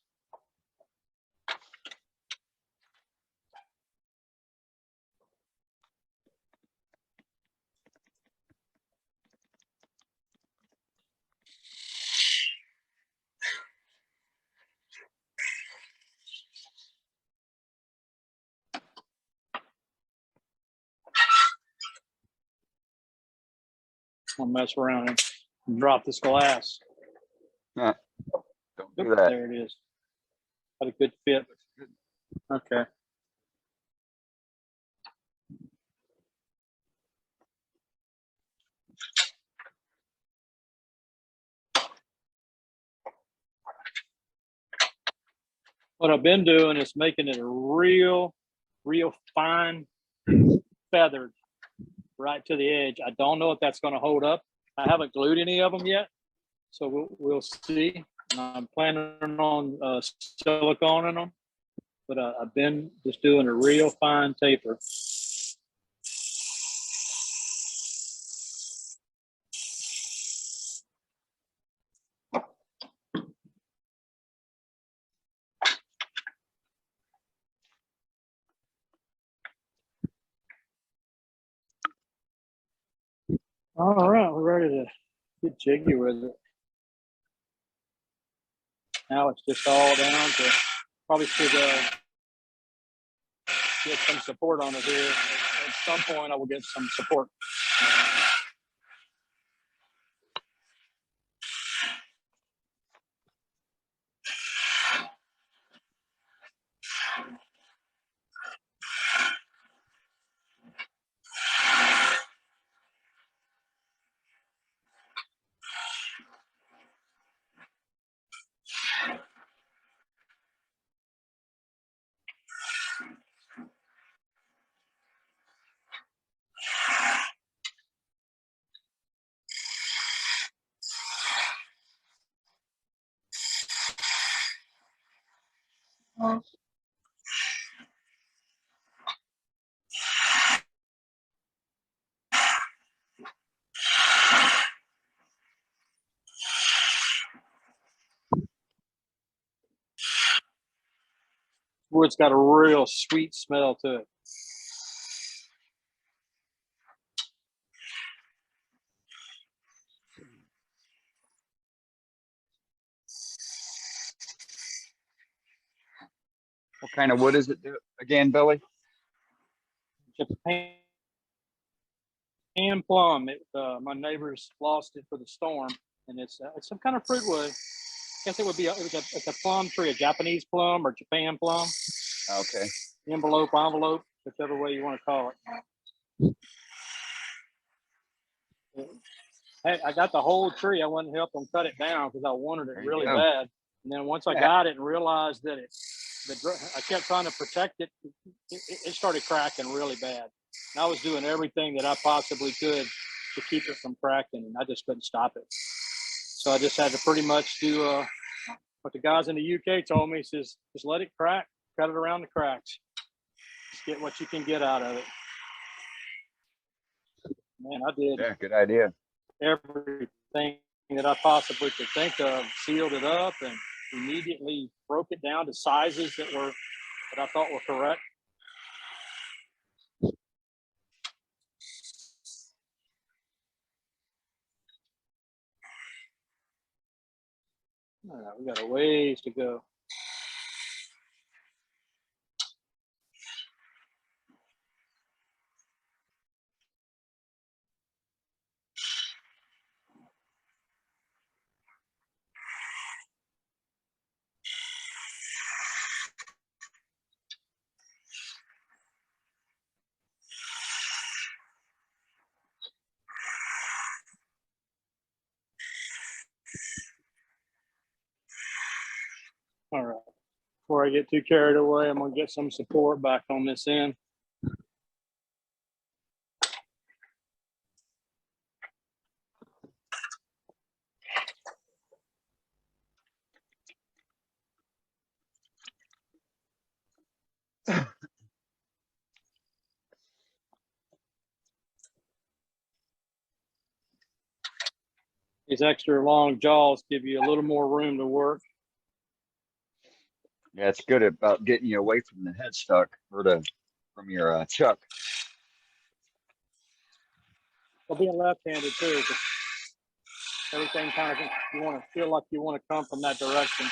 I'll mess around and drop this glass. Don't do Oop, that. there it is. Got a good fit. Okay. What I've been doing is making it a real fine feathered right to the edge. I don't know if that's going to hold up. I haven't glued any of them yet, so we'll see. I'm planning on siliconing them, but I've been just doing a real fine taper. All right, we're ready to get jiggy with it. Now it's just all down to, probably should get some support on it here. At some point, I will get some support. Wood's got a real sweet smell to it. What kind of wood is it again, Billy? Japan plum. My neighbors lost it for the storm, and it's some kind of fruit wood. I guess it would be it's a plum tree, a Japanese plum or Japan plum. Okay. Envelope, whichever way you want to call it. Hey, I got the whole tree. I went and helped them cut it down because I wanted it really bad. And then once I got it and realized that I kept trying to protect it, it started cracking really bad. And I was doing everything that I possibly could to keep it from cracking, and I just couldn't stop it. So I just had to pretty much do what the guys in the UK told me, says, just let it crack, cut it around the cracks. Just get what you can get out of it. Man, I did Good idea. everything that I possibly could think of, sealed it up, and immediately broke it down to sizes that I thought were correct. All right, we got a ways to go. Before I get too carried away, I'm gonna get some support back on this end. These extra long jaws give you a little more room to work. Yeah, it's good about getting you away from the headstock or from your chuck. Well, being left-handed too, 'cause everything kind of, you want to feel like you want to come from that direction.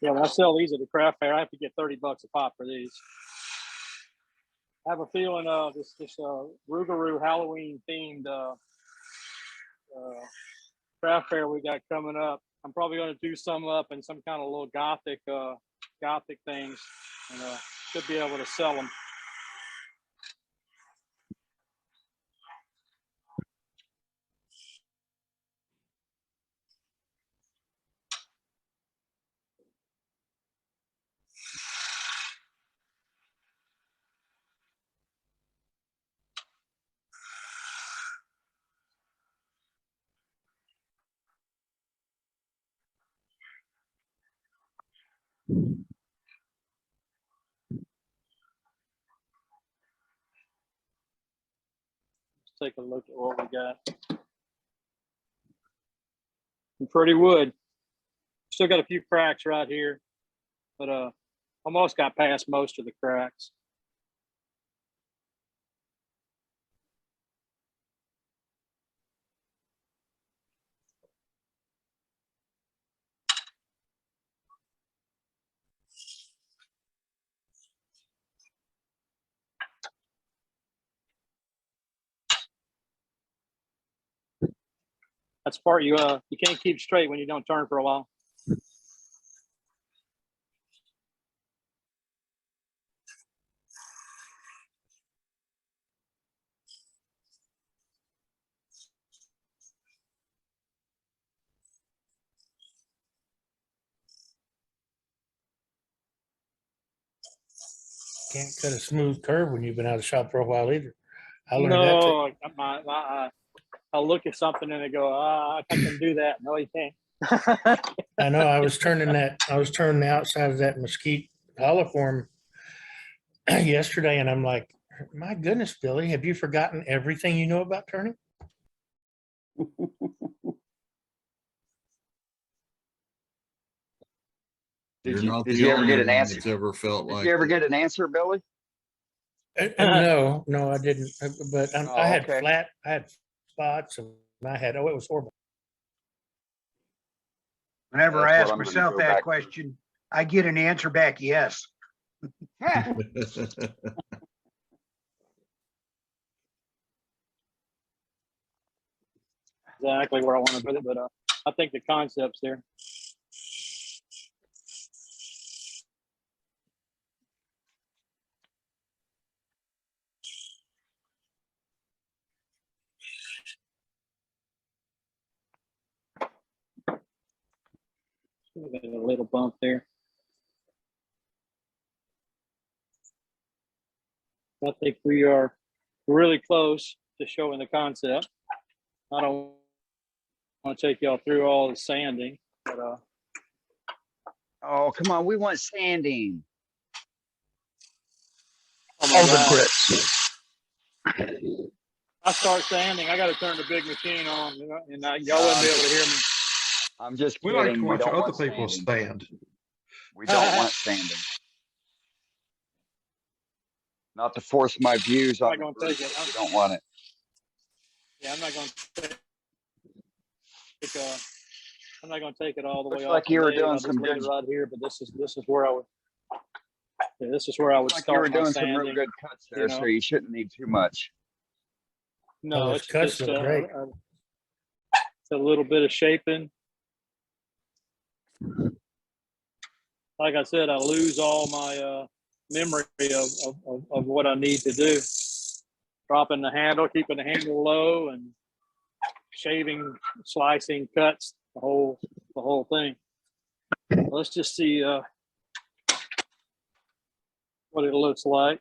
Yeah, when I sell these at the craft fair, I have to get $30 a pop for these. I have a feeling this Rougarou Halloween themed craft fair we got coming up. I'm probably going to do some up in some kind of little gothic things, and should be able to sell them. Let's take a look at what we got. Some pretty wood. Still got a few cracks right here, but almost got past most of the cracks. That's part you can't keep straight when you don't turn for a while. Can't cut a smooth curve when you've been out of the shop for a while either. I learned that. No, I'll look at something and I go, I can do that. No, you can't. I know I was turning the outside of that mesquite hollow form yesterday, and I'm like, my goodness, Billy, have you forgotten everything you know about turning? You're Did you not did the you ever only get an one answer? that's ever felt Did like you ever that. get an answer, Billy? No, I didn't. But Oh, I had okay. I had spots, and it was horrible. Whenever I That's ask what I'm gonna myself go that back to. question, I get an answer back, yes. Exactly where I want to put it, but I think the concept's there. Got a little bump there. I think we are really close to showing the concept. I don't want to take y'all through all the sanding, but Oh, come on, we want sanding. oh my All the God. grits. I start sanding, I got to turn the big machine on, you know, and y'all wouldn't be able to hear me. I'm just We kidding. like to watch don't other want people sanding. stand. We don't want sanding. Not to force my views I'm on not the gonna take group, it. but we don't want it. Yeah, I'm not going to I'm not going to take it all the Looks way like off. you were the lathe. doing I'll some just leave good. it right here, but this is where I would. Yeah, this is where I would Looks like you were start my doing some real sanding. good cuts there, you know. so you shouldn't need too much. No, those it's cuts just look great. it's a little bit of shaping. Like I said, I lose all my memory of what I need to do. Dropping the handle, keeping the handle low, and shaving, slicing, cuts, the whole thing. Let's just see what it looks like.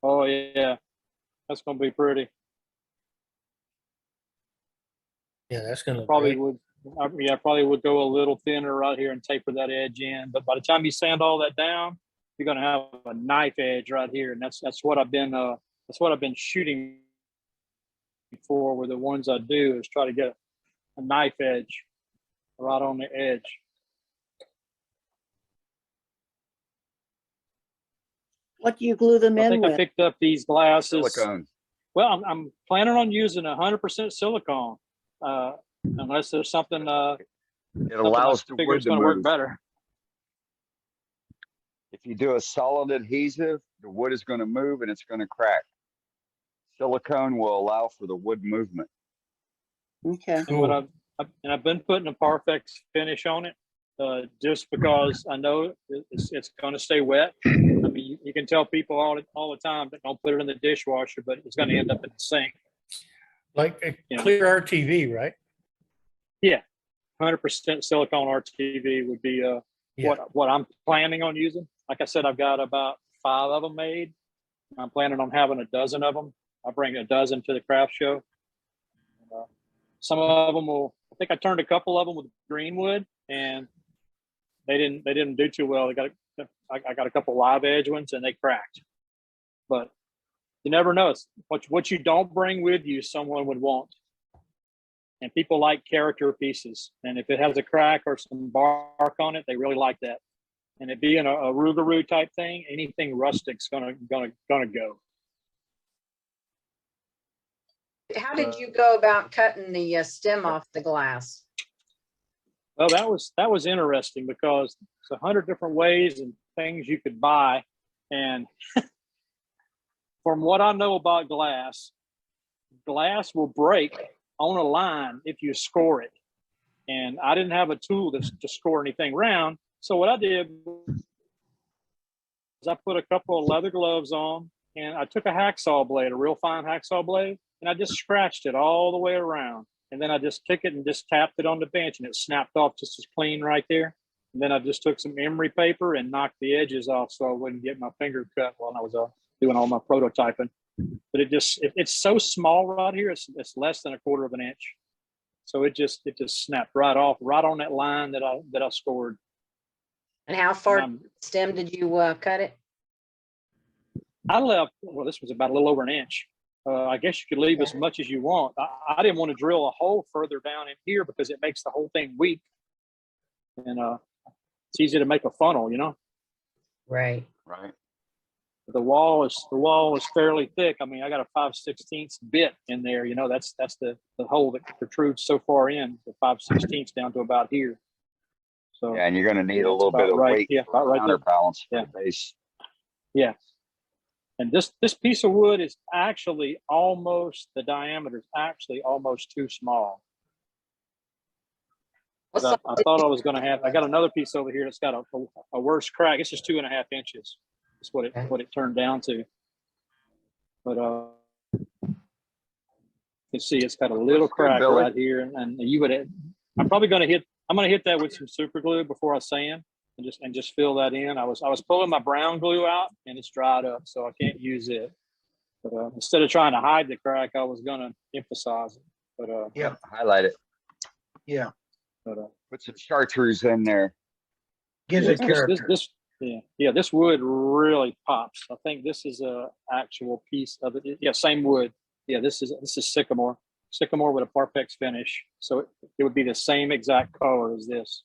Oh yeah, that's gonna be pretty. Yeah, that's gonna look Probably great. probably would go a little thinner right here and taper that edge in. But by the time you sand all that down, you're gonna have a knife edge right here, and that's what I've been shooting for. With the ones I do is try to get a knife edge right on the edge. What do you glue them I in think I with? picked up these glasses. Silicone. Well, I'm planning on using 100% silicone, unless there's something It I allows the figure wood it's to going to work move. better. If you do a solid adhesive, the wood is going to move and it's going to crack. Silicone will allow for the wood movement. Okay. And what I've been putting a Parfex finish on it, just because I know it's going to stay wet. I mean, you can tell people all the time that don't put it in the dishwasher, but it's going to end up in the sink. Like a Yeah. clear RTV, right? 100% silicone RTV would be Yeah. what I'm planning on using. Like I said, I've got about 5 of them made. I'm planning on having a dozen of them. I'll bring a dozen to the craft show. Some of them will. I think I turned a couple of them with greenwood, and they didn't do too well. I got a couple live edge ones, and they cracked. But you never know. What you don't bring with you, someone would want. And people like character pieces, and if it has a crack or some bark on it, they really like that. And it being a Rougarou type thing, anything rustic's gonna go. How did you go about cutting the stem off the glass? Well, that was interesting because there's 100 different ways and things you could buy, and from what I know about glass will break on a line if you score it. And I didn't have a tool to score anything round. So what I did was I put a couple of leather gloves on, and I took a hacksaw blade, a real fine hacksaw blade, and I just scratched it all the way around. And then I just took it and just tapped it on the bench, and it snapped off just as clean right there. And then I just took some emery paper and knocked the edges off so I wouldn't get my finger cut while I was doing all my prototyping. But it's so small right here. It's less than 1/4 of an inch. So it just snapped right off, right on that line that I scored. And how far stem did you cut it? I left. Well, this was about a little over an inch. I guess you could leave as much as you want. I didn't want to drill a hole further down in here because it makes the whole thing weak, and it's easy to make a funnel, you know. Right. Right. The wall is fairly thick. I mean, I got a 5/16 bit in there. You know, that's the hole that protrudes so far in, the 5/16 down to about here. So Yeah, and you're gonna need a that's little bit about of right. weight Yeah, for about right there. counterbalance for Yeah. the base. Yeah. And this piece of wood is actually the diameter is actually almost too small. What's I the- thought I was going to have. I got another piece over here that's got a worse crack. It's just 2.5 inches. That's what it turned down to. But you can see it's got a little Looks good, crack Billy. right here, and you would. I'm probably going to hit. I'm going to hit that with some super glue before I sand, and just fill that in. I was pulling my brown glue out, and it's dried up, so I can't use it. But instead of trying to hide the crack, I was going to emphasize it. But Yeah. Highlight it. Yeah. but Put some chartreuse in there. Gives it character. this wood really pops. I think this is a actual piece of it. Yeah, same wood. Yeah, this is sycamore with a Parpex finish. So it would be the same exact color as this.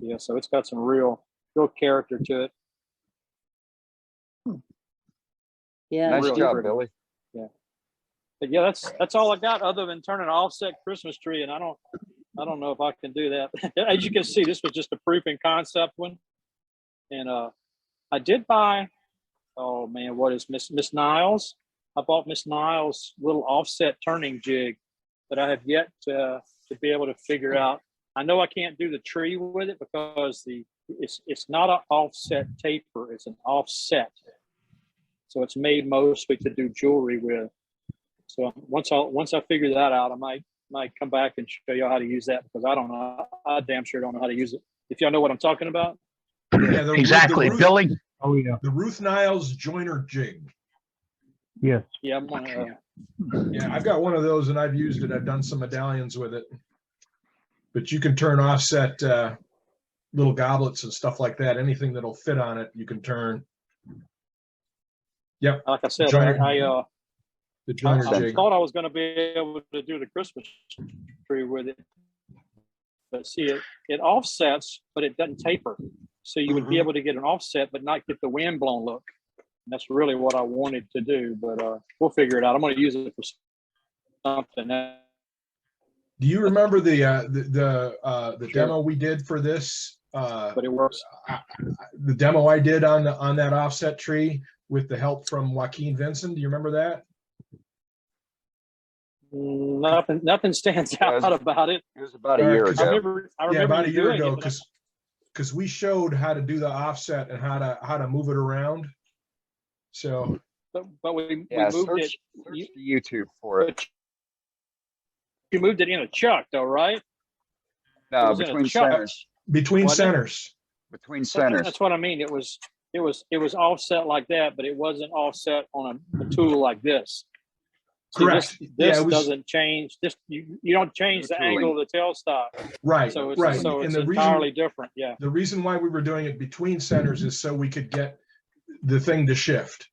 Yeah, so it's got some real character to it. Yeah. Nice really job, pretty. Billy. But yeah, that's all I got other than turning an offset Christmas tree, and I don't know if I can do that. As you can see, this was just a proof and concept one, and I did buy. Oh man, what is Miss Niles? I bought Miss Niles' little offset turning jig, but I have yet to be able to figure out. I know I can't do the tree with it because it's not an offset taper; it's an offset. So it's made mostly to do jewelry with. So once I figure that out, I might come back and show y'all how to use that, because I don't know. I damn sure don't know how to use it. If y'all know what I'm talking about. Yeah, Exactly, Billy. Oh, yeah. The Ruth Niles joiner jig. Yes. Yeah, I'm gonna. Yeah, I've got one of those and I've used it. I've done some medallions with it. But you can turn offset little goblets and stuff like that. Anything that'll fit on it, you can turn. Yep, Like I said, Joiner. I the joiner jig. thought I was going to be able to do the Christmas tree with it, but see, it offsets, but it doesn't taper. So you would be able to get an offset, but not get the wind blown look. And that's really what I wanted to do, but we'll figure it out. I'm going to use it for something. Do you remember the demo we did for this? But it works. The demo I did on that offset tree with the help from Joaquin Vincent. Do you remember that? Nothing stands out about it. It was about a year I ago. remember Yeah, about a you year doing ago, it, but because we showed how to do the offset and how to move it around. So but we Yeah, moved search, it. search the YouTube for it. But you moved it in a chuck, though, right? No, was in a between chuck. centers. between Wasn't it? centers. Between centers. That's what I mean. It was offset like that, but it wasn't offset on a tool like this. See, Correct. This Yeah, it was doesn't change. This you don't change the tooling. angle of the tailstock, right. so it's right. so And it's the entirely different. Yeah. the reason why we were doing it between centers is so we could get the thing to shift.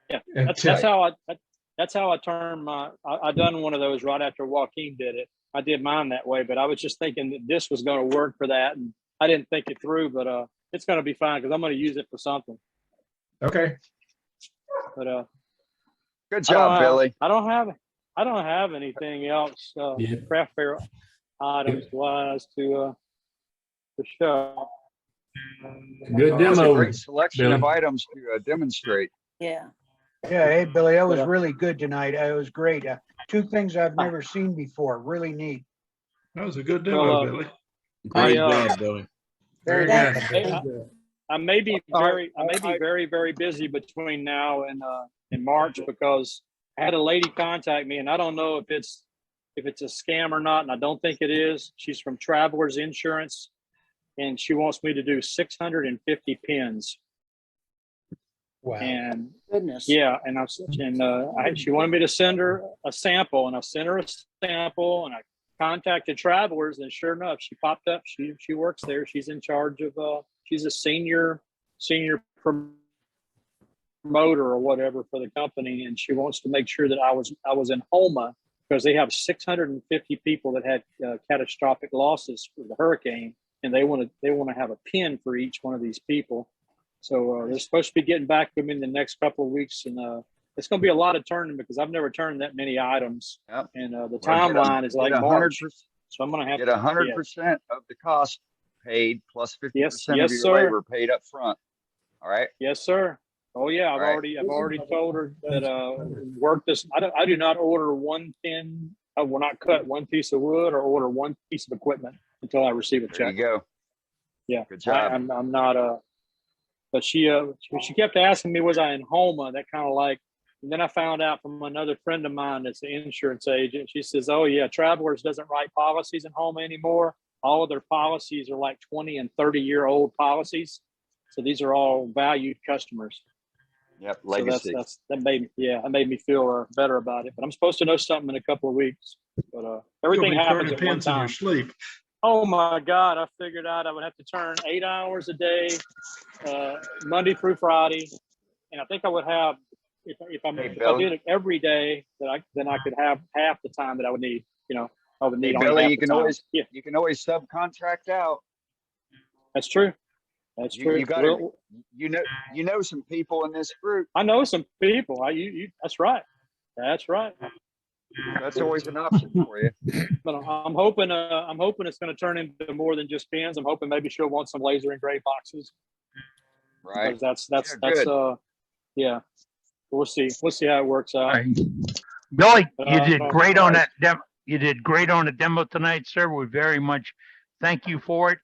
Yeah, And that's tip. how I turned my. I done one of those right after Joaquin did it. I did mine that way, but I was just thinking that this was going to work for that, and I didn't think it through. But it's going to be fine because I'm going to use it for something. Okay. But Good job, Billy. I don't have anything else craft fair items wise to show. Good That's a demo. great selection of Billy. items to demonstrate. Yeah. Yeah, hey, Billy, that was Yeah. really good tonight. It was great. Two things I've never seen before. Really neat. That was a good demo, Well, Billy. Great I, job, Billy. Very Thank good. Hey, I may be very, very busy between now and March, because I had a lady contact me, and I don't know if it's a scam or not, and I don't think it is. She's from Travelers Insurance, and she wants me to do 650 pins. Wow. And Goodness. yeah, and she wanted me to send her a sample, and I sent her a sample, and I contacted Travelers, and sure enough, she popped up. She works there. She's in charge of she's a senior promoter or whatever for the company, and she wants to make sure that I was in Homa, because they have 650 people that had catastrophic losses for the hurricane, and they want to have a pin for each one of these people. So they're supposed to be getting back to me in the next couple of weeks, and it's going to be a lot of turning because I've never turned that many items, Yep. and the Well, timeline is like get March. 100%, So I'm going to have get to 100% of the cost paid plus 50% Yes, of yes, your sir. labor paid up front. All right. Yes, sir. Oh yeah, I've Right. already told her that work this. I do not order one pin. I will not cut one piece of wood or order one piece of equipment until I receive a There check. you go. Yeah, Good job. I'm not but she kept asking me was I in Homa, that kind of like, and then I found out from another friend of mine that's an insurance agent. She says, oh yeah, Travelers doesn't write policies in Homa anymore. All of their policies are like 20 and 30-year-old policies. So these are all valued customers. Yep. So Legacy. that made me feel better about it. But I'm supposed to know something in a couple of weeks. But everything You'll be happens turning at one pins in your time. sleep. Oh my God! I figured out I would have to turn 8 hours a day, Monday through Friday, and I think I would have if I did it every day, then I could have half the time that I would need. You know, I would need Hey, only Billy, half you the can time. always Yeah, you can always subcontract out. that's true. That's true. You got Well, you know some people in this group. I know some people. That's right. That's right. That's always an option for you. But I'm hoping it's going to turn into more than just pins. I'm hoping maybe she'll want some laser engraved boxes. Right. Because that's good. yeah. We'll see how it works out. All right. Billy, you did Uh, great on that demo. You did great on the demo tonight, sir. We very much thank you for it.